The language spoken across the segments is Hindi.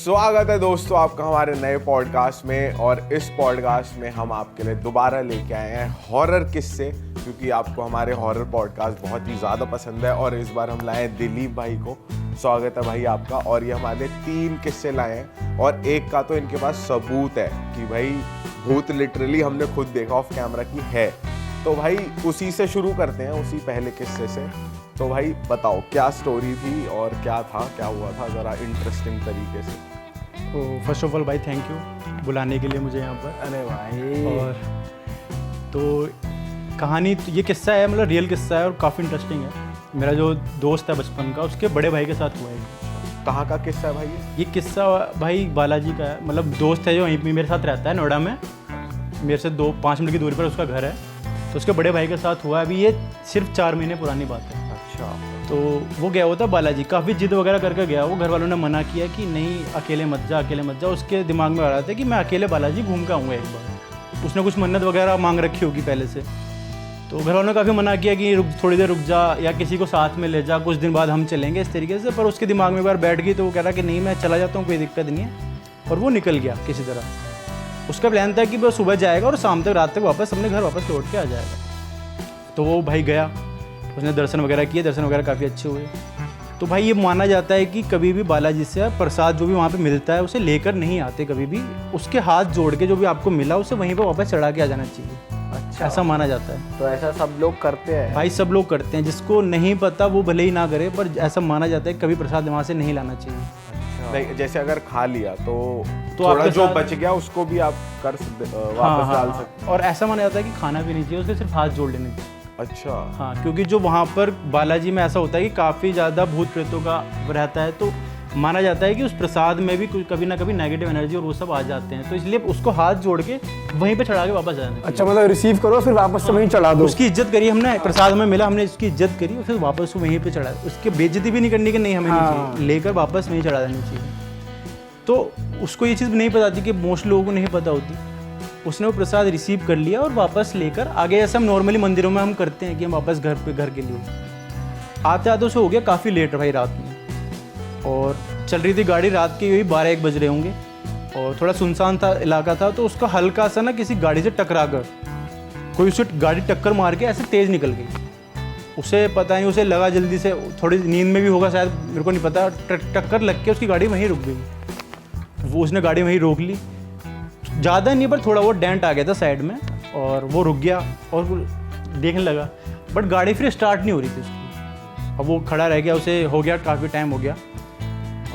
स्वागत है दोस्तों आपका हमारे नए पॉडकास्ट में। और इस पॉडकास्ट में हम आपके लिए दोबारा लेके आए हैं हॉरर किस्से, क्योंकि आपको हमारे हॉरर पॉडकास्ट बहुत ही ज़्यादा पसंद है। और इस बार हम लाए हैं दिलीप भाई को। स्वागत है भाई आपका। और ये हमारे 3 किस्से लाए हैं और एक का तो इनके पास सबूत है कि भाई भूत लिटरली हमने खुद देखा ऑफ कैमरा की है। तो भाई उसी से शुरू करते हैं, उसी पहले किस्से से। तो भाई बताओ क्या स्टोरी थी और क्या था, क्या हुआ था, ज़रा इंटरेस्टिंग तरीके से। तो फर्स्ट ऑफ ऑल भाई थैंक यू बुलाने के लिए मुझे यहाँ पर। अरे भाई। और तो कहानी ये किस्सा है, मतलब रियल किस्सा है और काफ़ी इंटरेस्टिंग है। मेरा जो दोस्त है बचपन का, उसके बड़े भाई के साथ हुआ है। कहाँ का किस्सा है भाई ये किस्सा भाई बालाजी का है। मतलब दोस्त है जो वहीं पे मेरे साथ रहता है नोएडा में, मेरे से 2-5 मिनट की दूरी पर उसका घर है। तो उसके बड़े भाई के साथ हुआ है। अभी ये सिर्फ 4 महीने पुरानी बात है। अच्छा। तो वो गया हुआ था बालाजी, काफ़ी जिद वगैरह करके गया। वो घर वालों ने मना किया कि नहीं अकेले मत जा, अकेले मत जा। उसके दिमाग में आ रहा था कि मैं अकेले बालाजी घूम के आऊँगा एक बार। उसने कुछ मन्नत वगैरह मांग रखी होगी पहले से। तो घर वालों ने काफ़ी मना किया कि थोड़ी देर रुक जा या किसी को साथ में ले जा, कुछ दिन बाद हम चलेंगे इस तरीके से। पर उसके दिमाग में एक बार बैठ गई तो वो कह रहा कि नहीं मैं चला जाता हूँ, कोई दिक्कत नहीं है। और वो निकल गया किसी तरह। उसका प्लान था कि वो सुबह जाएगा और शाम तक रात तक वापस अपने घर वापस लौट के आ जाएगा। तो वो भाई गया, उसने दर्शन वगैरह किए, दर्शन वगैरह काफ़ी अच्छे हुए। तो भाई ये माना जाता है कि कभी भी बालाजी से प्रसाद जो भी वहाँ पे मिलता है उसे लेकर नहीं आते कभी भी। उसके हाथ जोड़ के जो भी आपको मिला उसे वहीं पे वापस चढ़ा के आ जाना चाहिए। अच्छा, ऐसा माना जाता है। तो ऐसा सब लोग करते हैं भाई, सब लोग करते हैं। जिसको नहीं पता वो भले ही ना करे, पर ऐसा माना जाता है कभी प्रसाद वहाँ से नहीं लाना चाहिए। अच्छा। जैसे अगर खा लिया तो थोड़ा जो बच गया उसको भी आप कर वापस डाल सकते। और ऐसा माना जाता है कि खाना भी नहीं चाहिए, उसके सिर्फ हाथ जोड़ लेने चाहिए। अच्छा। हाँ, क्योंकि जो वहाँ पर बालाजी में ऐसा होता है कि काफ़ी ज़्यादा भूत प्रेतों का रहता है। तो माना जाता है कि उस प्रसाद में भी कभी ना कभी नेगेटिव एनर्जी और वो सब आ जाते हैं। तो इसलिए उसको हाथ जोड़ के वहीं पे चढ़ा के वापस जाना। अच्छा, मतलब रिसीव करो फिर वापस से वहीं चढ़ा दो। उसकी इज्जत करी हमने, प्रसाद में मिला, हमने उसकी इज्जत करी और फिर वापस वहीं पे चढ़ा। उसकी बेइज्जती भी नहीं करनी कि नहीं हमें नहीं चाहिए, लेकर वापस वहीं चढ़ा देनी चाहिए। तो उसको ये चीज़ नहीं पता थी कि मोस्ट लोगों को नहीं पता होती। उसने वो प्रसाद रिसीव कर लिया और वापस लेकर आगे। ऐसा हम नॉर्मली मंदिरों में हम करते हैं कि हम वापस घर के लिए आते आते उसे हो गया काफ़ी लेट भाई रात में। और चल रही थी गाड़ी, रात के यही 12-1 बज रहे होंगे और थोड़ा सुनसान था इलाका था। तो उसका हल्का सा ना किसी गाड़ी से टकरा कर कोई उसे गाड़ी टक्कर मार के ऐसे तेज़ निकल गई। उसे पता नहीं, उसे लगा जल्दी से, थोड़ी नींद में भी होगा शायद, मेरे को नहीं पता। टक्कर लग के उसकी गाड़ी वहीं रुक गई। वो उसने गाड़ी वहीं रोक ली, ज़्यादा नहीं पर थोड़ा वो डेंट आ गया था साइड में। और वो रुक गया और देखने लगा, बट गाड़ी फिर स्टार्ट नहीं हो रही थी उसकी। अब वो खड़ा रह गया, उसे हो गया काफ़ी टाइम हो गया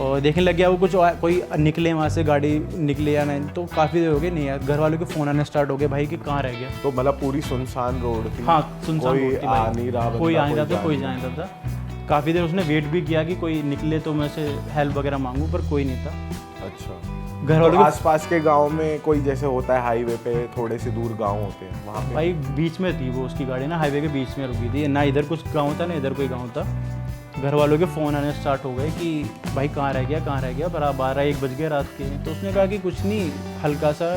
और देखने लग गया वो कुछ कोई निकले वहाँ से, गाड़ी निकले या नहीं। तो काफ़ी देर हो गई नहीं यार, घर वालों के फ़ोन आने स्टार्ट हो गए भाई कि कहाँ रह गया। तो मतलब पूरी सुनसान रोड थी। हाँ, सुनसान रोड थी, कोई आ नहीं रहा था, कोई जा नहीं रहा था। काफ़ी देर उसने वेट भी किया कि कोई निकले तो मैं उसे हेल्प वगैरह मांगूँ, पर कोई नहीं था। अच्छा। घर वालों तो आसपास के गांव में कोई जैसे होता है हाईवे पे थोड़े से दूर गांव होते हैं, वहाँ पे भाई बीच में थी वो, उसकी गाड़ी ना हाईवे के बीच में रुकी थी। ना इधर कुछ गांव था ना इधर कोई गांव था। घर वालों के फ़ोन आने स्टार्ट हो गए कि भाई कहाँ रह गया। पर 12-1 बज गए रात के। तो उसने कहा कि कुछ नहीं, हल्का सा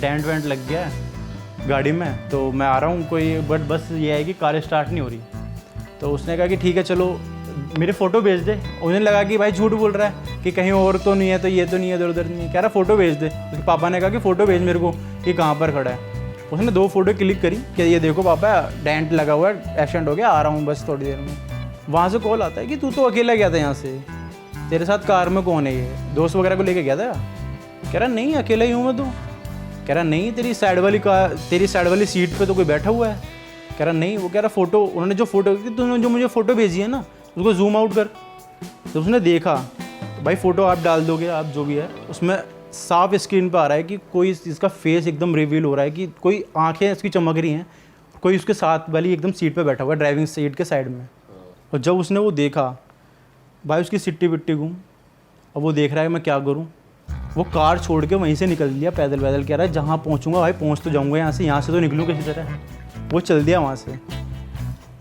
डेंट वेंट लग गया है गाड़ी में, तो मैं आ रहा हूँ कोई, बट बस ये है कि कार स्टार्ट नहीं हो रही। तो उसने कहा कि ठीक है चलो मेरे फ़ोटो भेज दे। उन्हें लगा कि भाई झूठ बोल रहा है कि कहीं और तो नहीं है, तो ये तो नहीं है, इधर उधर नहीं है। कह रहा फ़ोटो भेज दे। उसके पापा ने कहा कि फ़ोटो भेज मेरे को कि कहाँ पर खड़ा है। उसने 2 फ़ोटो क्लिक करी कि ये देखो पापा डेंट लगा हुआ है, एक्सीडेंट हो गया, आ रहा हूँ बस थोड़ी देर में। वहाँ से कॉल आता है कि तू तो अकेला गया था यहाँ से, तेरे साथ कार में कौन है, ये दोस्त वगैरह को लेके गया था। कह रहा नहीं अकेला ही हूँ मैं तो। कह रहा नहीं तेरी साइड वाली सीट पर तो कोई बैठा हुआ है। कह रहा नहीं। वो कह रहा फ़ोटो, उन्होंने जो तूने जो मुझे फ़ोटो भेजी है ना उसको जूम आउट कर। तो उसने देखा, तो भाई फ़ोटो आप डाल दोगे, आप जो भी है उसमें साफ स्क्रीन पर आ रहा है कि कोई इसका फेस एकदम रिवील हो रहा है कि कोई आंखें इसकी चमक रही हैं, कोई उसके साथ वाली एकदम सीट पे बैठा हुआ है, ड्राइविंग सीट के साइड में। और जब उसने वो देखा भाई उसकी सिट्टी बिट्टी घूम। अब वो देख रहा है मैं क्या करूँ। वो कार छोड़ के वहीं से निकल दिया पैदल। कह रहा है जहाँ पहुँचूँगा भाई पहुँच तो जाऊँगा, यहाँ से तो निकलूँ किसी तरह। वो चल दिया वहाँ से,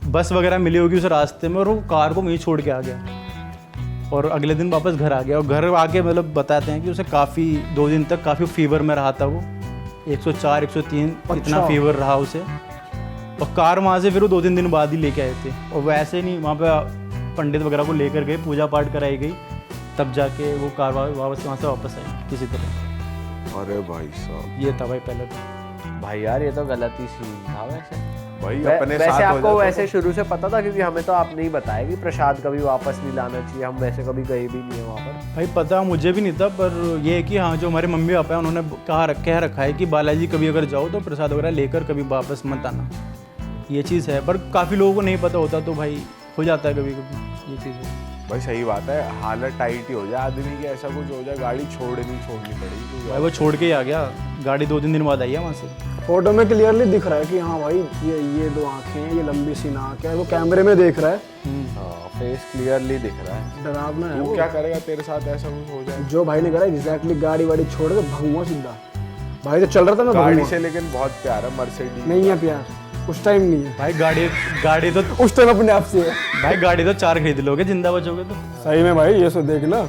बस वगैरह मिली होगी उस रास्ते में, और वो कार को वहीं छोड़ के आ गया। और अगले दिन वापस घर आ गया। और घर आके मतलब बताते हैं कि उसे काफ़ी 2 दिन तक काफ़ी फीवर में रहा था वो, 104-103 इतना फीवर रहा उसे। और कार वहाँ से फिर वो 2-3 दिन बाद ही लेके आए थे। और वैसे नहीं, वहाँ पे पंडित वगैरह को लेकर गए, पूजा पाठ कराई गई, तब जाके वो कार वापस वहाँ से वापस आई किसी तरह। अरे भाई साहब, ये था भाई पहले तो। भाई यार ये तो गलत ही सीन था वैसे। भाई अपने वैसे साथ हो आपको जाता वैसे शुरू से पता था, क्योंकि हमें तो आपने ही बताया कि प्रसाद कभी वापस नहीं लाना चाहिए, हम वैसे कभी गए भी नहीं है वहाँ पर। भाई पता मुझे भी नहीं था, पर ये है कि हाँ जो हमारे मम्मी पापा हैं उन्होंने कह रखा है कि बालाजी कभी अगर जाओ तो प्रसाद वगैरह लेकर कभी वापस मत आना, ये चीज़ है। पर काफ़ी लोगों को नहीं पता होता, तो भाई हो जाता है कभी कभी ये चीज़ है। भाई सही बात है, हालत टाइट ही हो जाए आदमी की, ऐसा कुछ हो जाए गाड़ी छोड़नी पड़ेगी। भाई वो छोड़ के ही आ गया, गाड़ी 2-3 दिन बाद आई है वहाँ से। फोटो में क्लियरली दिख रहा है कि हाँ भाई ये 2 आंखें हैं, ये लंबी सी नाक है, वो कैमरे में देख रहा है। हाँ फेस क्लियरली दिख रहा है। डरावना है तू वो। क्या करेगा, तेरे साथ ऐसा कुछ हो जाए? जो भाई ने करा एग्जैक्टली, गाड़ी वाड़ी छोड़ के भागूंगा सीधा। भाई तो चल रहा था मैं गाड़ी भागूंगा। से लेकिन बहुत प्यार है, मर्सिडीज नहीं है प्यार, उस टाइम नहीं है, भाई गाड़ी तो उस टाइम अपने आप से है। भाई गाड़ी तो 4 खरीद लोगे जिंदा बचोगे तो। सही में भाई ये सो देख ना,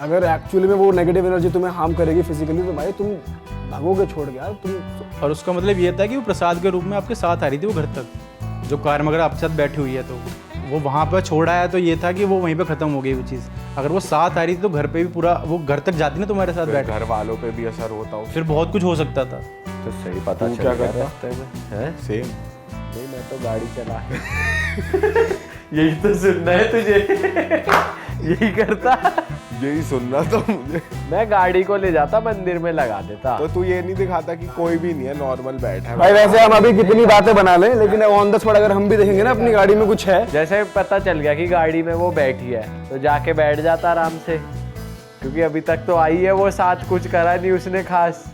अगर एक्चुअली में वो नेगेटिव एनर्जी तुम्हें हार्म करेगी फिजिकली, तो भाई तुम भागोगे छोड़ के यार तुम। और उसका मतलब ये था कि वो प्रसाद के रूप में आपके साथ आ रही थी वो घर तक, जो कार में अगर आपके साथ बैठी हुई है तो वो वहाँ पर छोड़ा है, तो ये था कि वो वहीं पे ख़त्म हो गई वो चीज़। अगर वो साथ आ रही थी तो घर पे भी पूरा वो घर तक जाती ना तुम्हारे साथ बैठ, घर वालों पे भी असर होता हो। फिर बहुत कुछ हो सकता था। तो सही पता तू चल क्या गया करता? रास्ते में है। सेम। नहीं मैं तो गाड़ी चला यही तो सुनना है तुझे यही करता। यही सुनना था मुझे। मैं गाड़ी को ले जाता मंदिर में लगा देता। तो तू ये नहीं दिखाता कि कोई भी नहीं है, नॉर्मल बैठा है। भाई वैसे हम अभी कितनी बातें बना लें, लेकिन ऑन द स्पॉट अगर हम भी देखेंगे ना अपनी गाड़ी में कुछ है, जैसे पता चल गया कि गाड़ी में वो बैठी है तो जाके बैठ जाता आराम से, क्योंकि अभी तक तो आई है वो साथ, कुछ करा नहीं उसने खास।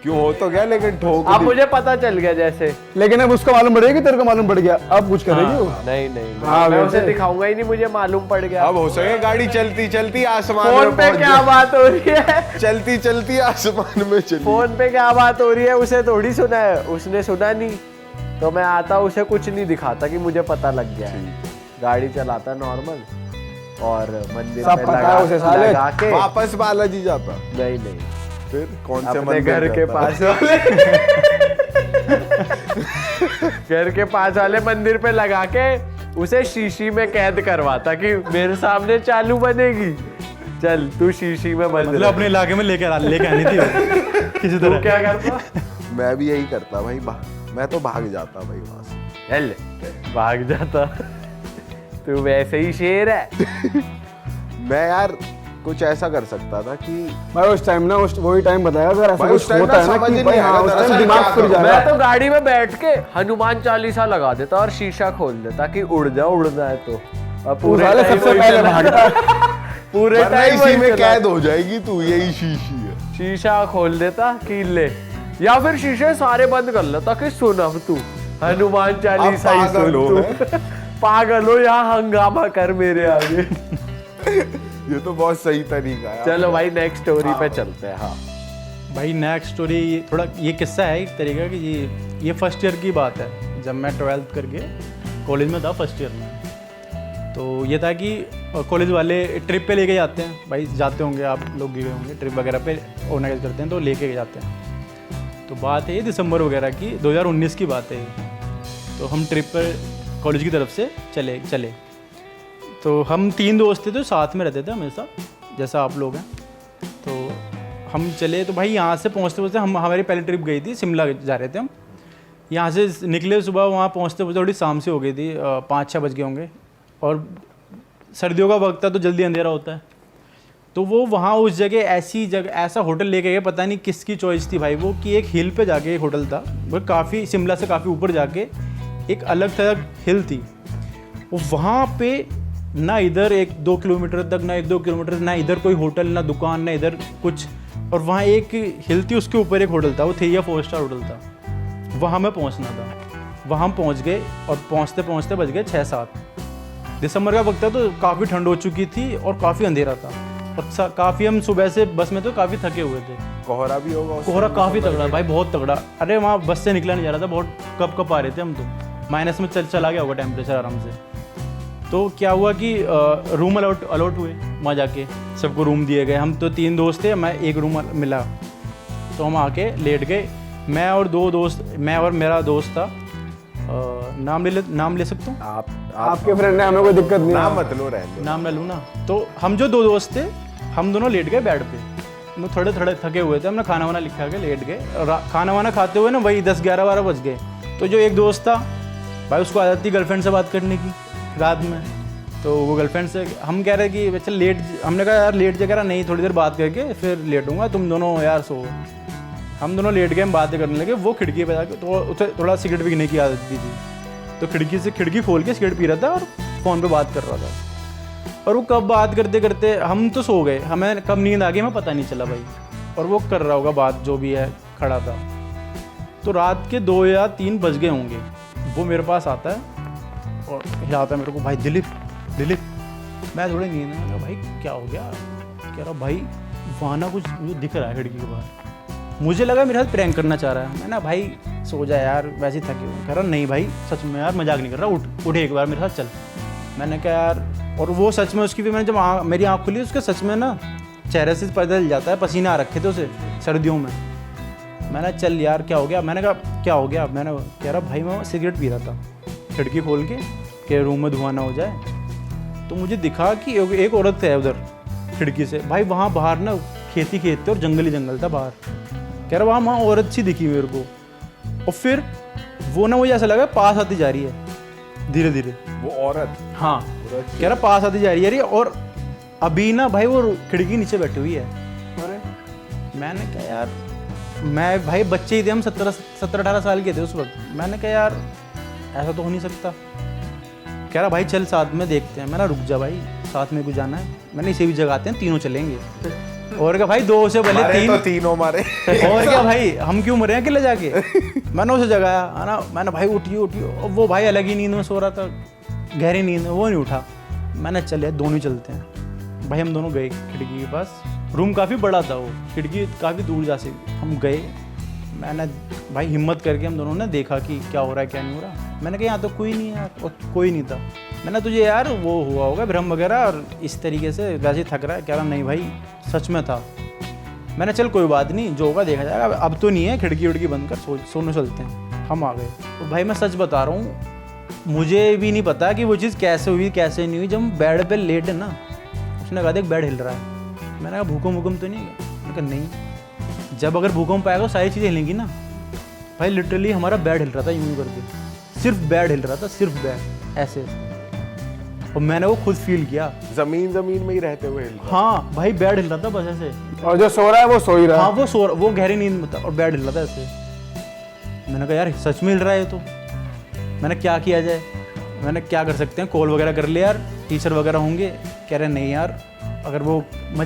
क्यों हो तो गया, लेकिन ठोक अब दी। मुझे पता चल गया जैसे। लेकिन अब उसको मालूम पड़ेगा कि तेरे को मालूम पड़ गया, अब कुछ करेगी वो। नहीं नहीं हाँ, मैं वैसे। उसे दिखाऊंगा ही नहीं, मुझे मालूम पड़ गया। अब हो सके गाड़ी चलती चलती आसमान फोन में पे पहुंच क्या जाए। बात हो रही है, चलती चलती आसमान में चली। फोन पे क्या बात हो रही है, उसे थोड़ी सुना है, उसने सुना नहीं। तो मैं आता उसे कुछ नहीं दिखाता कि मुझे पता लग गया है। गाड़ी चलाता नॉर्मल और मंदिर सब में पता है उसे साले। लगा के। वापस बालाजी जाता। नहीं नहीं, फिर कौन से अपने मंदिर घर के जाता? पास वाले घर के पास वाले मंदिर पे लगा के उसे शीशी में कैद करवाता कि मेरे सामने चालू बनेगी, चल तू शीशी में बंद मतलब रह। अपने इलाके में लेके आनी थी वो, किसी तू तरह। क्या करता? मैं भी यही करता भाई, मैं तो भाग जाता भाई वहां से। चल भाग जाता, तू वैसे ही शेर है। मैं यार कुछ ऐसा कर सकता था कि भाई उस टाइम ना, वही टाइम बताया अगर ऐसा भाई कुछ उस टाइम होता ना है ना समझ कि नहीं भाई आया, हाँ उस दरअसल टाइम दिमाग क्या फिर करूं? जाएगा। मैं तो गाड़ी में बैठ के हनुमान चालीसा लगा देता और शीशा खोल देता कि उड़ना है तो। और पूरे साले time सबसे वही पहले चला। भागता। पूरे वरना टाइम इसी वही में चला। कैद हो जाएगी तू, यही शीशी है। शीशा खोल देता कि ले, या फिर शीशे सारे बंद कर लेता कि सुन अब तू हनुमान चालीसा ही पागल सुन हो, तू। पागल हो या हंगामा कर मेरे आगे। ये तो बहुत सही तरीका है। चलो भाई नेक्स्ट स्टोरी पे चलते हैं। हाँ भाई नेक्स्ट स्टोरी थोड़ा ये किस्सा है एक तरीका कि ये फर्स्ट ईयर की बात है, जब मैं 12th करके कॉलेज में था फर्स्ट ईयर में। तो ये था कि कॉलेज वाले ट्रिप पे लेके जाते हैं, भाई जाते होंगे आप लोग गए होंगे ट्रिप वगैरह पे ऑर्गेनाइज करते हैं, तो लेके जाते हैं। तो बात है ये दिसंबर वगैरह की, 2019 की बात है। तो हम ट्रिप पर कॉलेज की तरफ से चले। तो हम 3 दोस्त थे तो साथ में रहते थे हमेशा, जैसा आप लोग हैं। तो हम चले, तो भाई यहाँ से पहुँचते हमारी पहली ट्रिप गई थी, शिमला जा रहे थे हम। यहाँ से निकले सुबह, वहाँ पहुँचते थोड़ी शाम से हो गई थी, 5-6 बज गए होंगे। और सर्दियों का वक्त था तो जल्दी अंधेरा होता है। तो वो वहाँ उस जगह ऐसा होटल लेके गए, पता नहीं किसकी चॉइस थी भाई वो, कि एक हिल पे जाके एक होटल था, वो काफ़ी शिमला से काफ़ी ऊपर जाके एक अलग थलग हिल थी। वो वहाँ पे ना इधर 1-2 किलोमीटर तक, ना 1-2 किलोमीटर, ना इधर कोई होटल, ना दुकान, ना इधर कुछ। और वहाँ एक हिल थी, उसके ऊपर एक होटल था, वो 3 या 4 स्टार होटल था। वहाँ हमें पहुँचना था। वहाँ हम पहुँच गए और पहुँचते पहुँचते बज गए 6-7। दिसंबर का वक्त था तो काफ़ी ठंड हो चुकी थी और काफ़ी अंधेरा था। और काफ़ी हम सुबह से बस में तो काफ़ी थके हुए थे। कोहरा भी होगा उस कोहरा समय काफ़ी दिसंबर तगड़ा में। भाई, बहुत तगड़ा। अरे वहाँ बस से निकला नहीं जा रहा था, बहुत कप आ रहे थे हम तो, माइनस में चला गया होगा टेम्परेचर आराम से। तो क्या हुआ कि रूम अलॉट हुए वहाँ जाके, सबको रूम दिए गए। हम तो 3 दोस्त थे, मैं एक रूम मिला, तो हम आके लेट गए। मैं और 2 दोस्त, मैं और मेरा दोस्त था नाम ले सकता हूँ? आप आपके फ्रेंड ने, हमें कोई दिक्कत नहीं नाम है। मत लो, रहने दो। नाम ना लूँ ना। तो हम जो 2 दोस्त थे, हम दोनों लेट गए बेड पे। हम थोड़े थोड़े थके हुए थे, हमने खाना वाना लिखा के लेट गए। खाना वाना खाते हुए ना वही 10-11-12 बज गए। तो जो एक दोस्त था भाई, उसको आदत थी गर्लफ्रेंड से बात करने की रात में। तो वो गर्लफ्रेंड से हम कह रहे कि चल लेट, हमने कहा यार लेट जा, नहीं थोड़ी देर बात करके फिर लेटूंगा, तुम दोनों यार सो। हम दोनों लेट गए, हम बातें करने लगे। वो खिड़की पे जाके, तो उसे थोड़ा सिगरेट पीने की आदत भी थी, तो खिड़की खोल के सिगरेट पी रहा था और फ़ोन पे बात कर रहा था। और वो कब बात करते करते हम तो सो गए, हमें कब नींद आ गई हमें पता नहीं चला भाई। और वो कर रहा होगा बात जो भी है, खड़ा था। तो रात के 2 या 3 बज गए होंगे। वो मेरे पास आता है और हिलाता है मेरे को, भाई दिलीप। मैं थोड़ी नींद में, मैंने कहा भाई क्या हो गया? कह रहा भाई वहाँ ना कुछ मुझे दिख रहा है खिड़की के बाहर। मुझे लगा मेरे साथ प्रैंक करना चाह रहा है। मैंने भाई सो जा यार, वैसे ही थके हुए। कह रहा नहीं भाई सच में यार, मजाक नहीं कर रहा, उठ एक बार मेरे साथ चल। मैंने कहा यार, और वो सच में उसकी भी, मैंने जब मेरी आँख खुली उसके सच में ना चेहरे से पर्दा हिल जाता है, पसीना आ रखे थे उसे सर्दियों में। मैंने चल यार क्या हो गया? मैंने कहा क्या हो गया? मैंने कह रहा भाई मैं सिगरेट पी रहा था, खिड़की खोल के रूम में धुआं ना हो जाए। तो मुझे दिखा कि एक औरत है उधर खिड़की से। भाई वहाँ बाहर ना खेत थे और जंगल ही जंगल था बाहर। कह रहा वहाँ औरत सी दिखी मेरे को। और फिर वो ना मुझे ऐसा लगा पास आती जा रही है धीरे धीरे वो औरत, हाँ कह रहा पास आती जा रही है। और अभी ना भाई वो खिड़की नीचे बैठी हुई है। अरे मैंने कहा यार, मैं भाई बच्चे ही थे हम, 17-18 साल के थे उस वक्त। मैंने कहा यार ऐसा तो हो नहीं सकता। कह रहा भाई चल साथ में देखते हैं। मैंने रुक जा भाई, साथ में कुछ जाना है। मैंने इसे भी जगाते हैं, तीनों चलेंगे। और क्या भाई, 2 से भले 3 तो तीनों मारे। और क्या भाई, हम क्यों मरे अकेले जाके। मैंने उसे जगाया है ना, मैंने भाई उठियो। और वो भाई अलग ही नींद में सो रहा था, गहरी नींद में, वो नहीं उठा। मैंने चले दोनों चलते हैं। भाई हम दोनों गए खिड़की के पास। रूम काफ़ी बड़ा था, वो खिड़की काफ़ी दूर जा सकती। हम गए, मैंने भाई हिम्मत करके हम दोनों ने देखा कि क्या हो रहा है क्या नहीं हो रहा। मैंने कहा यहाँ तो कोई नहीं है यार, और कोई नहीं था। मैंने तुझे यार वो हुआ होगा भ्रम वगैरह, और इस तरीके से वैसे ही थक रहा है। कह रहा नहीं भाई सच में था। मैंने चल कोई बात नहीं, जो होगा देखा जाएगा, अब तो नहीं है, खिड़की उड़की बंद कर सोने चलते हैं। हम आ गए। तो भाई मैं सच बता रहा हूँ, मुझे भी नहीं पता कि वो चीज़ कैसे हुई कैसे नहीं हुई। जब हम बेड पे लेट है ना, उसने कहा देख बेड हिल रहा है। मैंने कहा भूकंप तो नहीं है? मैंने कहा नहीं। जब अगर भूकंप आएगा तो सारी चीज़ें हिलेंगी ना। भाई लिटरली हमारा बेड हिल रहा था यूं करके, सिर्फ बेड हिल रहा था, सिर्फ बेड ऐसे। और मैंने वो खुद फील किया, जमीन में ही रहते हुए हिल रहा है। हाँ भाई बेड हिल रहा था बस ऐसे। और जो सो रहा है वो सो ही रहा है। हाँ वो गहरी नींद में था और बेड हिल रहा था ऐसे। मैंने कहा यार सच में हिल रहा है ये तो। मैंने क्या किया जाए, मैंने क्या कर सकते हैं, कॉल वगैरह कर ले यार, टीचर वगैरह होंगे। कह रहे नहीं यार, अगर वो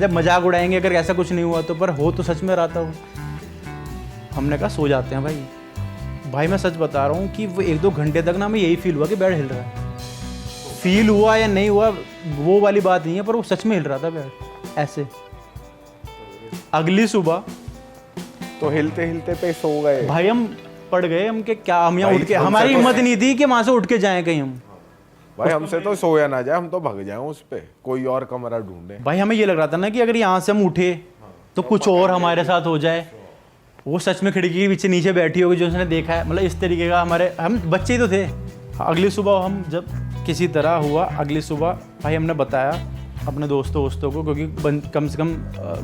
मजाक उड़ाएंगे अगर ऐसा कुछ नहीं हुआ तो, पर हो तो सच में रहा था वो। हमने कहा सो जाते हैं भाई। भाई मैं सच बता रहा हूँ कि वो 1-2 घंटे तक ना हमें यही फील हुआ कि बेड हिल रहा है। फील हुआ या नहीं हुआ वो वाली बात नहीं है, पर वो सच में हिल रहा था बेड ऐसे। अगली सुबह तो हिलते हिलते पे सो गए भाई, हम पड़ गए। हम के क्या, हम यहाँ भाई, उठ के, हमसे हमारी तो- हिम्मत नहीं थी कि वहाँ से उठ के जाएं कहीं हम। भाई। हमसे तो सोया ना जाए, हम तो भाग जाए उस पे, कोई और कमरा ढूंढे। भाई हमें ये लग रहा था ना कि अगर यहाँ से हम उठे तो कुछ और हमारे साथ हो जाए। वो सच में खिड़की के पीछे नीचे बैठी होगी जो उसने देखा है, मतलब इस तरीके का। हम बच्चे ही तो थे। अगली सुबह हम जब किसी तरह हुआ, अगली सुबह भाई हमने बताया अपने दोस्तों को, क्योंकि कम से कम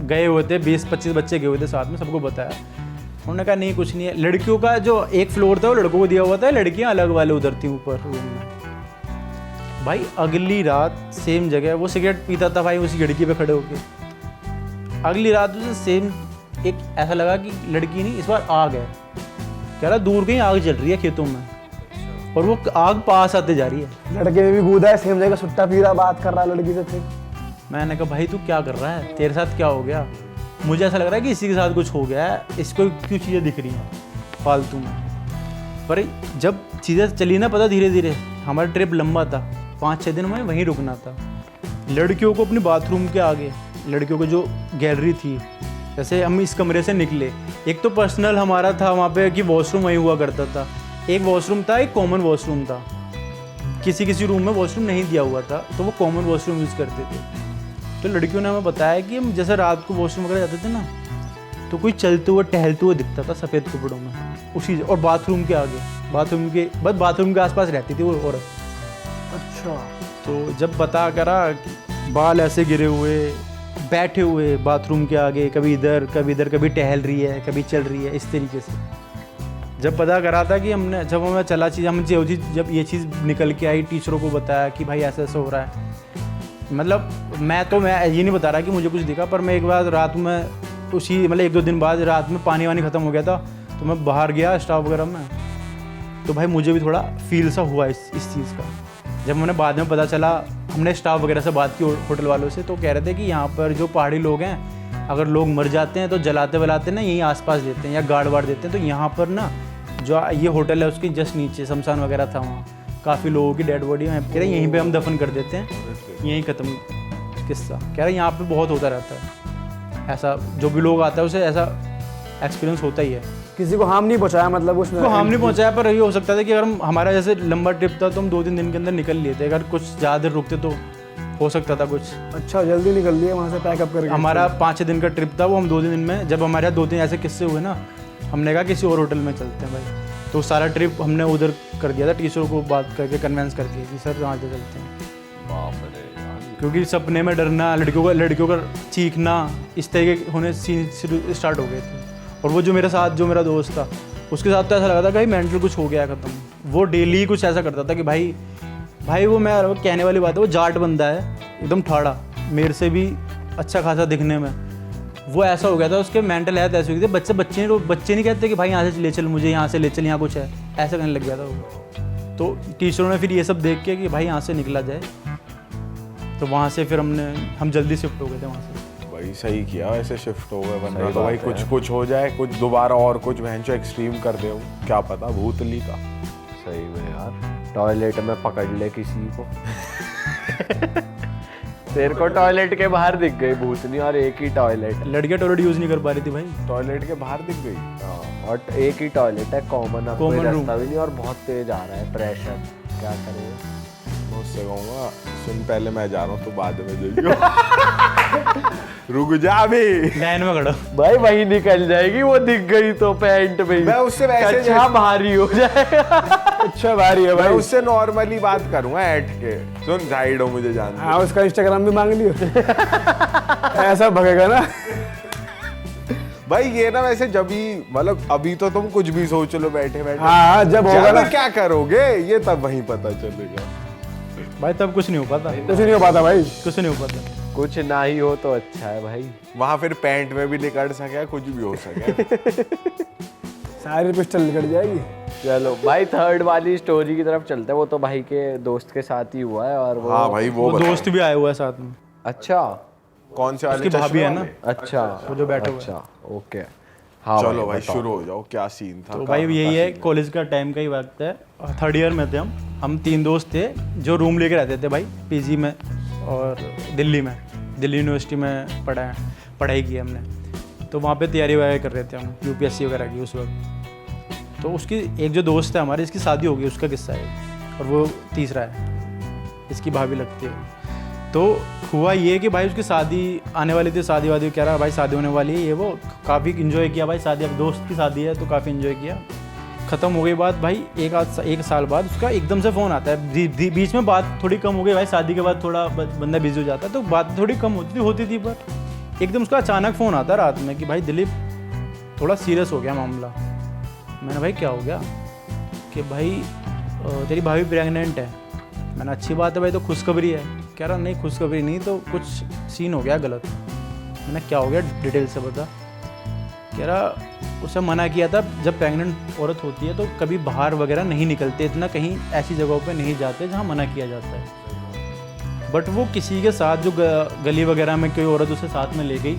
गए हुए थे 20-25 बच्चे गए हुए थे साथ में, सबको बताया। उन्होंने कहा नहीं कुछ नहीं है। लड़कियों का जो एक फ्लोर था वो लड़कों को दिया हुआ था, लड़कियाँ अलग वाले उधर थी ऊपर रूम में। भाई अगली रात सेम जगह वो सिगरेट पीता था भाई, उसी खिड़की पे खड़े होके। अगली रात उसे सेम एक ऐसा लगा कि लड़की नहीं, इस बार आग है। कह रहा दूर कहीं आग जल रही है खेतों में, और वो आग पास आते जा रही है। लड़के ने भी कूदा है सेम जगह, सुट्टा पी रहा, बात कर रहा लड़की से। मैंने कहा भाई तू क्या कर रहा है, तेरे साथ क्या हो गया? मुझे ऐसा लग रहा है कि इसी के साथ कुछ हो गया है, इसको क्यों चीज़ें दिख रही हैं फालतू में। पर जब चीज़ें चली ना पता धीरे धीरे, हमारा ट्रिप लंबा था, 5-6 दिन में वहीं रुकना था। लड़कियों को अपने बाथरूम के आगे, लड़कियों को जो गैलरी थी, जैसे हम इस कमरे से निकले, एक तो पर्सनल हमारा था वहाँ पे कि वॉशरूम वहीं हुआ करता था। एक वॉशरूम था, एक कॉमन वॉशरूम था। किसी रूम में वॉशरूम नहीं दिया हुआ था, तो वो कॉमन वॉशरूम यूज़ करते थे। तो लड़कियों ने हमें बताया कि हम जैसे रात को वॉशरूम वगैरह जाते थे ना, तो कोई चलते हुए टहलते हुए दिखता था सफ़ेद कपड़ों में उसी, और बाथरूम के आगे बाथरूम के बस बाथरूम के आसपास रहती थी वो औरत। अच्छा। तो जब पता करा बाल ऐसे गिरे हुए, बैठे हुए बाथरूम के आगे, कभी इधर कभी टहल रही है, कभी चल रही है, इस तरीके से जब पता करा था कि हमने जब हमें चला चीज़ हम जब ये चीज़ निकल के आई, टीचरों को बताया कि भाई ऐसा ऐसा हो रहा है। मतलब मैं ये नहीं बता रहा कि मुझे कुछ दिखा, पर मैं एक बार रात में उसी मतलब 1-2 दिन बाद रात में पानी वानी ख़त्म हो गया था, तो मैं बाहर गया स्टाफ वगैरह में, तो भाई मुझे भी थोड़ा फील सा हुआ इस चीज़ का। जब मैंने बाद में पता चला, हमने स्टाफ वगैरह से बात की होटल वालों से, तो कह रहे थे कि यहाँ पर जो पहाड़ी लोग हैं, अगर लोग मर जाते हैं तो जलाते वलाते ना यहीं आसपास देते हैं या गाड़ वाड़ देते हैं। तो यहाँ पर ना जो ये होटल है उसके जस्ट नीचे शमशान वगैरह था, वहाँ काफ़ी लोगों की डेड बॉडी कह रहे यहीं पे हम दफन कर देते हैं, यहीं ख़त्म किस्सा। कह रहे यहाँ पे बहुत होता रहता है ऐसा, जो भी लोग आता है उसे ऐसा एक्सपीरियंस होता ही है। किसी को हार्म नहीं पहुंचाया मतलब उसने? तो हार्म नहीं पहुंचाया, पर ये हो सकता था कि अगर हमारा जैसे लंबा ट्रिप था तो हम 2-3 दिन के अंदर निकल लिए थे, अगर कुछ ज़्यादा देर रुकते तो हो सकता था कुछ। अच्छा, जल्दी निकल लिए वहाँ से पैकअप करके? हमारा 5-6 दिन का ट्रिप था, वो हम 2 दिन में, जब हमारे यहाँ 2-3 ऐसे किस्से हुए ना, हमने कहा किसी और होटल में चलते हैं भाई। तो सारा ट्रिप हमने उधर कर दिया था, टीचरों को बात करके कन्वेंस करके कि सर वहाँ से चलते हैं। क्योंकि सपने में डरना, लड़कियों का चीखना, इस तरह के होने सीन स्टार्ट हो गए थे। और वो जो मेरा दोस्त था, उसके साथ तो ऐसा लगा था कि भाई मेंटल कुछ हो गया ख़त्म। वो डेली कुछ ऐसा करता था कि भाई वो कहने वाली बात है, वो जाट बंदा है एकदम ठाड़ा, मेरे से भी अच्छा खासा दिखने में। वो ऐसा हो गया था, उसके मेंटल हेल्थ ऐसी हो गई थी। बच्चे नहीं कहते कि भाई यहाँ से ले चल, मुझे यहाँ से ले चल, यहाँ कुछ है, ऐसा करने लग गया था वो। तो टीचरों ने फिर ये सब देख के कि भाई यहाँ से निकला जाए, तो वहाँ से फिर हम जल्दी शिफ्ट हो गए थे वहाँ से। भाई सही किया वैसे, शिफ्ट हो गए, वरना तो भाई कुछ हो जाए, कुछ दोबारा और कुछ भैंचो एक्सट्रीम कर दे, क्या पता भूतली का। सही में यार, टॉयलेट में पकड़ ले किसी को। तेरे को टॉयलेट के बाहर दिख गई भूतनी, और एक ही टॉयलेट। लड़कियां टॉयलेट यूज नहीं कर पा रही थी भाई, टॉयलेट के बाहर दिख गई। और एक ही टॉयलेट है, कॉमन रूम भी नहीं, और बहुत तेज आ रहा है प्रेशर, क्या करेगा? मैं उससे कहूँगा सुन, पहले मैं जा रहा हूँ, तो बाद में जाइयो। रुक जा अभी, लाइन में खड़ा। भाई वही निकल जाएगी, वो दिख गई तो पैंट में। मैं उससे वैसे अच्छा भारी हो जाएगा। अच्छा भारी है मैं भाई। उससे नॉर्मली बात करूंगा ऐड के, सुन साइड हो मुझे जान। हाँ, उसका इंस्टाग्राम भी मांग लियो। ऐसा भगेगा ना भाई। ये ना वैसे जब भी मतलब अभी तो तुम कुछ भी सोच लो बैठे बैठे, हाँ, जब होगा ना क्या करोगे ये तब वहीं पता चलेगा भाई। तब कुछ नहीं हो पाता, कुछ नहीं हो पाता भाई, कुछ नहीं हो पाता। कुछ ना ही हो तो अच्छा है भाई। वहां फिर पैंट में भी निकल सके, कुछ भी हो सके। सारी पिस्टल निकल जाएगी। चलो भाई, थर्ड वाली स्टोरी की तरफ चलते हैं। वो तो भाई के दोस्त के साथ ही हुआ है, और वो हाँ भाई, वो दोस्त भी आया हुआ है साथ में। अच्छा, कौन से वाले? उसकी भाभी है ना। अच्छा, वो जो बैठा हुआ है। अच्छा, ओके। हाँ चलो भाई शुरू हो जाओ, क्या सीन था? तो भाई यही है, कॉलेज का टाइम का ही वक्त है, 3rd ईयर में थे हम 3 दोस्त थे जो रूम लेके रहते थे भाई, पीजी में, और दिल्ली यूनिवर्सिटी में पढ़ाई की हमने। तो वहाँ पे तैयारी वगैरह कर रहे थे हम, यूपीएससी वगैरह की उस वक्त। तो उसकी एक जो दोस्त है हमारे, इसकी शादी हो गई, उसका किस्सा है, और वो तीसरा है, इसकी भाभी लगती है। तो हुआ ये कि भाई उसकी शादी आने वाली थी, शादी वादी कह रहा भाई शादी होने वाली है, ये वो काफ़ी इन्जॉय किया भाई शादी। अब दोस्त की शादी है तो काफ़ी इन्जॉय किया। ख़त्म हो गई बात भाई, एक साल बाद उसका एकदम से फ़ोन आता है। बीच में बात थोड़ी कम हो गई भाई, शादी के बाद थोड़ा बंदा बिजी हो जाता है, तो बात थोड़ी कम होती थी, पर एकदम उसका अचानक फ़ोन आता है रात में कि भाई दिलीप थोड़ा सीरियस हो गया मामला। मैंने भाई क्या हो गया? कि भाई तेरी भाभी प्रेग्नेंट है। मैंने अच्छी बात है भाई, तो खुशखबरी है। कह रहा नहीं खुशखबरी नहीं, तो कुछ सीन हो गया गलत। मैंने क्या हो गया डिटेल से बता। कह रहा उसे मना किया था, जब प्रेग्नेंट औरत होती है तो कभी बाहर वगैरह नहीं निकलते, इतना कहीं ऐसी जगहों पे नहीं जाते जहाँ मना किया जाता है। बट वो किसी के साथ जो गली वगैरह में कोई औरत उसे साथ में ले गई,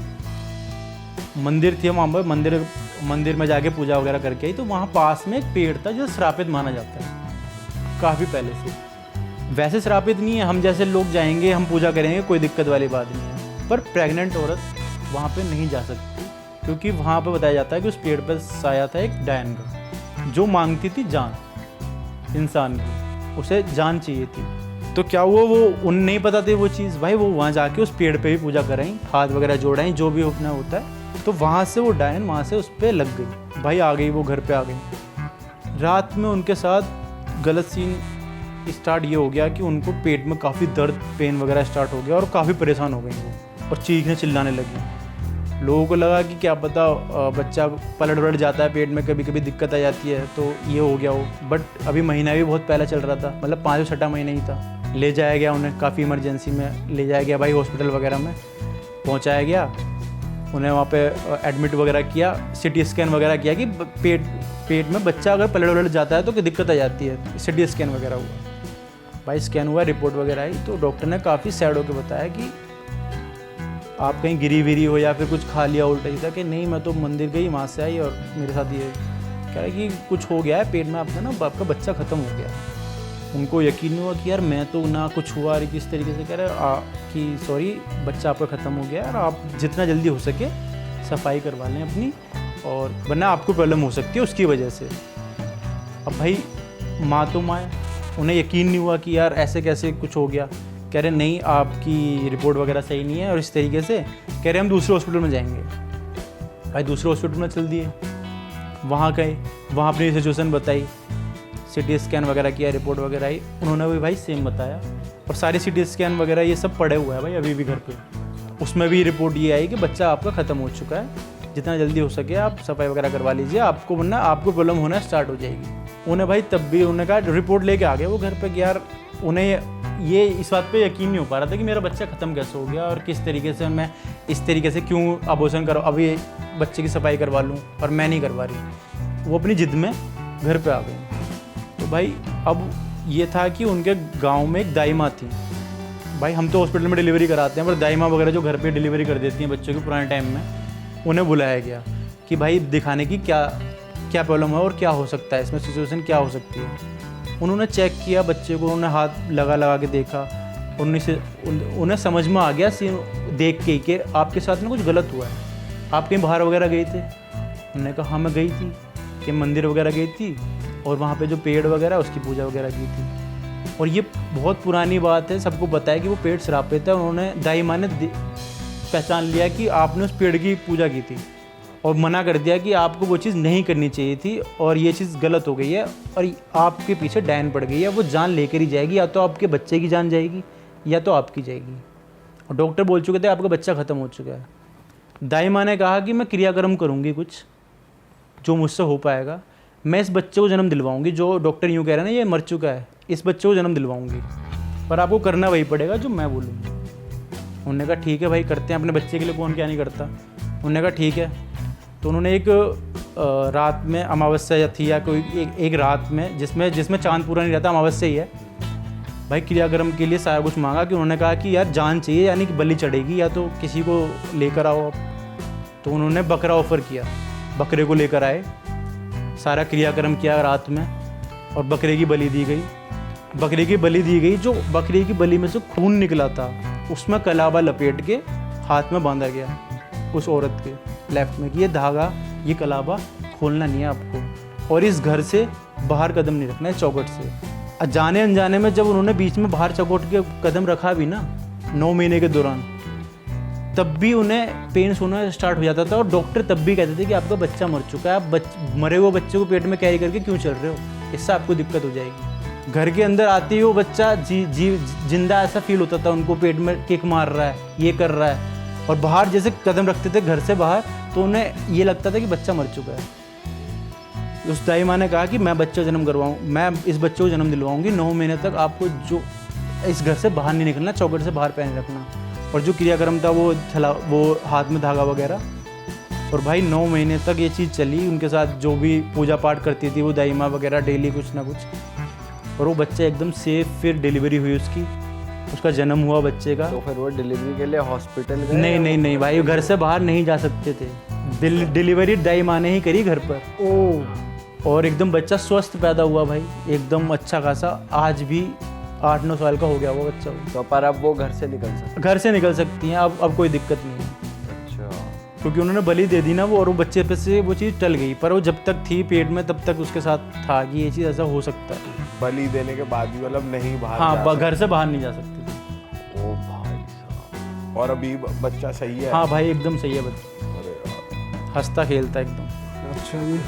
मंदिर थी वहाँ पर, मंदिर में जाके पूजा वगैरह करके आई, तो वहाँ पास में एक पेड़ था जो श्रापित माना जाता है काफ़ी पहले से। वैसे श्रापित नहीं है, हम जैसे लोग जाएंगे, हम पूजा करेंगे, कोई दिक्कत वाली बात नहीं है। पर प्रेग्नेंट औरत वहाँ पे नहीं जा सकती, क्योंकि वहाँ पे बताया जाता है कि उस पेड़ पर साया था एक डायन का, जो मांगती थी जान इंसान की, उसे जान चाहिए थी। तो क्या हुआ, वो उन नहीं पता थी वो चीज़ भाई, वो वहाँ जाके उस पेड़ पे भी पूजा कराई, हाथ वगैरह जोड़ाई, जो भी अपना होता है। तो वहाँ से वो डायन वहाँ से उस पर लग गई भाई, आ गई वो घर पे आ गई। रात में उनके साथ गलत सीन स्टार्ट ये हो गया कि उनको पेट में काफ़ी दर्द पेन वगैरह स्टार्ट हो गया और काफ़ी परेशान हो गई वो और चीखने चिल्लाने लगी। लोगों को लगा कि क्या पता बच्चा पलट वलट जाता है पेट में, कभी कभी दिक्कत आ जाती है, तो ये हो गया वो। बट अभी महीना भी बहुत पहले चल रहा था, मतलब 5-6 महीने ही था। ले जाया गया उन्हें, काफ़ी इमरजेंसी में ले जाया गया भाई, हॉस्पिटल वगैरह में पहुँचाया गया। उन्हें वहाँ पे एडमिट वगैरह किया, सिटी स्कैन वगैरह किया कि पेट में बच्चा अगर पलट वलट जाता है तो दिक्कत आ जाती है। सिटी स्कैन वगैरह हुआ भाई, स्कैन हुआ, रिपोर्ट वगैरह आई, तो डॉक्टर ने काफ़ी सैड होकर बताया कि आप कहीं गिरी विरी हो या फिर कुछ खा लिया उल्टा सीधा। कि नहीं, मैं तो मंदिर गई, वहाँ से आई और मेरे साथ ये कह रहा है कि कुछ हो गया है पेट में आपका ना, आपका बच्चा ख़त्म हो गया। उनको यकीन नहीं हुआ कि यार मैं तो ना कुछ हुआ, और किस तरीके से कह रहे कि सॉरी बच्चा आपका ख़त्म हो गया और आप जितना जल्दी हो सके सफाई करवा लें अपनी, और वरना आपको प्रॉब्लम हो सकती है उसकी वजह से। अब भाई माँ तो माँ, उन्हें यकीन नहीं हुआ कि यार ऐसे कैसे कुछ हो गया। कह रहे नहीं, आपकी रिपोर्ट वगैरह सही नहीं है, और इस तरीके से कह रहे हम दूसरे हॉस्पिटल में जाएंगे। भाई दूसरे हॉस्पिटल में चल दिए, वहाँ गए, वहाँ अपनी सिचुएशन बताई, सिटी स्कैन वगैरह किया, रिपोर्ट वगैरह आई, उन्होंने भी भाई सेम बताया। और सारे सिटी स्कैन वगैरह ये सब पड़े हुए हैं भाई अभी भी घर पे। उसमें भी रिपोर्ट ये आई कि बच्चा आपका ख़त्म हो चुका है, जितना जल्दी हो सके आप सफाई वगैरह करवा लीजिए, आपको वरना आपको प्रॉब्लम होना स्टार्ट हो जाएगी। उन्हें भाई तब भी उन्होंने कहा, रिपोर्ट लेके आ गए वो घर पे कि यार उन्हें ये इस बात पे यकीन नहीं हो पा रहा था कि मेरा बच्चा ख़त्म कैसे हो गया और किस तरीके से मैं इस तरीके से क्यों अबॉर्शन करो, अभी बच्चे की सफाई करवा लूँ और मैं नहीं करवा रही। वो अपनी ज़िद में घर पे आ गई। तो भाई अब ये था कि उनके गांव में एक दाई माँ थी। भाई हम तो हॉस्पिटल में डिलीवरी कराते हैं, पर दाई माँ वगैरह जो घर पे डिलीवरी कर देती हैं बच्चों के पुराने टाइम में, उन्हें बुलाया गया कि भाई दिखाने की क्या क्या प्रॉब्लम है और क्या हो सकता है इसमें, सिचुएशन क्या हो सकती है। उन्होंने चेक किया बच्चे को, उन्होंने हाथ लगा के देखा, उन्हें समझ में आ गया देख के कि आपके साथ में कुछ गलत हुआ है। आप कहीं बाहर वगैरह गई थे? उन्होंने कहा हाँ मैं गई थी, कि मंदिर वगैरह गई थी और वहाँ पे जो पेड़ वगैरह उसकी पूजा वगैरह की थी। और ये बहुत पुरानी बात है, सबको पता है कि वो पेड़ श्रापित है। उन्होंने दाई माँ ने पहचान लिया कि आपने उस पेड़ की पूजा की थी और मना कर दिया कि आपको वो चीज़ नहीं करनी चाहिए थी और ये चीज़ गलत हो गई है और आपके पीछे डायन पड़ गई है, वो जान लेकर ही जाएगी, या तो आपके बच्चे की जान जाएगी या तो आपकी जाएगी। और डॉक्टर बोल चुके थे आपका बच्चा ख़त्म हो चुका है। दाई माँ ने कहा कि मैं क्रियाक्रम करूँगी कुछ जो मुझसे हो पाएगा, मैं इस बच्चे को जन्म दिलवाऊँगी, जो डॉक्टर यूँ कह रहे हैं ना ये मर चुका है, इस बच्चे को जन्म दिलवाऊँगी, पर आपको करना वही पड़ेगा जो मैं बोलूँगी। उन्होंने कहा ठीक है भाई करते हैं, अपने बच्चे के लिए कौन क्या नहीं करता। उन्होंने कहा ठीक है। तो उन्होंने एक रात में अमावस्या थी या कोई एक रात में जिसमें चांद पूरा नहीं रहता, अमावस्या ही है भाई, क्रियाक्रम के लिए सारा कुछ मांगा। कि उन्होंने कहा कि यार जान चाहिए, यानी कि बलि चढ़ेगी या तो किसी को लेकर आओ आप। तो उन्होंने बकरा ऑफर किया, बकरे को लेकर आए, सारा क्रियाक्रम किया रात में और बकरे की बलि दी गई। बकरे की बलि दी गई, जो बकरे की बलि में से खून निकला था उसमें कलावा लपेट के हाथ में बांधा गया उस औरत के लेफ्ट में कि ये धागा, ये कलावा खोलना नहीं है आपको और इस घर से बाहर कदम नहीं रखना है चौखट से। जाने अनजाने में जब उन्होंने बीच में बाहर चौखट के कदम रखा भी ना 9 महीने के दौरान, तब भी उन्हें पेन होना स्टार्ट हो जाता था और डॉक्टर तब भी कहते थे कि आपका बच्चा मर चुका है, आप मरे हुए बच्चे को पेट में कैरी करके क्यों चल रहे हो, इससे आपको दिक्कत हो जाएगी। घर के अंदर आते ही वो बच्चा जिंदा ऐसा फील होता था, उनको पेट में किक मार रहा है, ये कर रहा है। और बाहर जैसे कदम रखते थे घर से बाहर, तो उन्हें ये लगता था कि बच्चा मर चुका है। उस दाई माँ ने कहा कि मैं बच्चा जन्म करवाऊँ, मैं इस बच्चे को जन्म दिलवाऊंगी, 9 महीने तक आपको जो इस घर से बाहर नहीं निकलना, चौखट से बाहर पैर नहीं रखना। और जो क्रियाक्रम था वो हाथ में धागा वगैरह। और भाई 9 महीने तक ये चीज़ चली उनके साथ, जो भी पूजा पाठ करती थी वो दाई माँ वगैरह डेली कुछ ना कुछ। और वो बच्चा एकदम सेफ, फिर डिलीवरी हुई उसका जन्म हुआ बच्चे का। तो फिर वो डिलीवरी के लिए हॉस्पिटल गए? नहीं भाई, घर से बाहर नहीं जा सकते थे। डिलीवरी दाई माँ ने ही करी घर पर। ओह। और एकदम बच्चा स्वस्थ पैदा हुआ भाई, एकदम अच्छा खासा। आज भी 8-9 साल का हो गया वो बच्चा। तो पर अब वो घर से निकल सकती हैं, अब कोई दिक्कत नहीं है। अच्छा। क्योंकि उन्होंने बलि दे दी ना वो, और वो बच्चे पे से वो चीज़ टल गई। पर वो जब तक थी पेट में तब तक उसके साथ था कि ये चीज़ ऐसा हो सकता है। बलि देने के बाद भी मतलब नहीं बाहर हाँ, घर से बाहर नहीं जा सकती थी। ओ भाई साहब। और अभी बच्चा सही है? हाँ भाई एकदम सही है बच्चा, अरे यार। हंसता खेलता एकदम। अच्छा जी।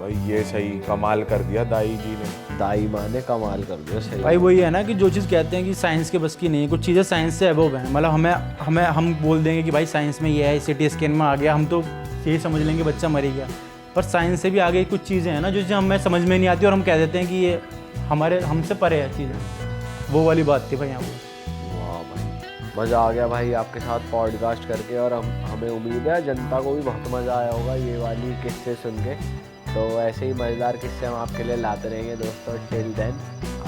भाई ये सही कमाल कर दिया दाई जी ने। दाई माँ ने कमाल कर दिया सही। भाई वही है ना कि जो चीज़ कहते हैं कि साइंस के बस की नहीं है, कुछ चीज़ें साइंस से अबव हैं। मतलब हम बोल देंगे कि भाई साइंस में ये है, सिटी स्कैन में आ गया, हम तो यही समझ लेंगे बच्चा मर गया। पर साइंस से भी आगे कुछ चीज़ें हैं ना जो हमें समझ में नहीं आती और हम कह देते हैं कि ये हमसे परे है चीज़ें। वो वाली बात थी भाई यहाँ पर। वाह भाई, मज़ा आ गया भाई आपके साथ पॉडकास्ट करके, और हमें उम्मीद है जनता को भी बहुत मज़ा आया होगा ये वाली किस्से सुन के। तो ऐसे ही मज़ेदार किस्से हम आपके लिए लाते रहेंगे दोस्तों। टिल देन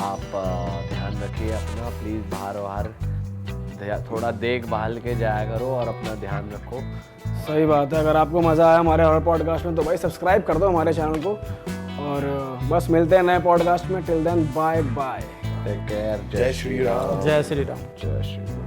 आप ध्यान रखिए अपना, प्लीज़ बाहर थोड़ा देखभाल के जाया करो और अपना ध्यान रखो। सही बात है। अगर आपको मज़ा आया हमारे हॉरर पॉडकास्ट में तो भाई सब्सक्राइब कर दो हमारे चैनल को, और बस मिलते हैं नए पॉडकास्ट में। Till then bye bye, take care. जय श्री राम। जय श्री राम। जय श्री राम।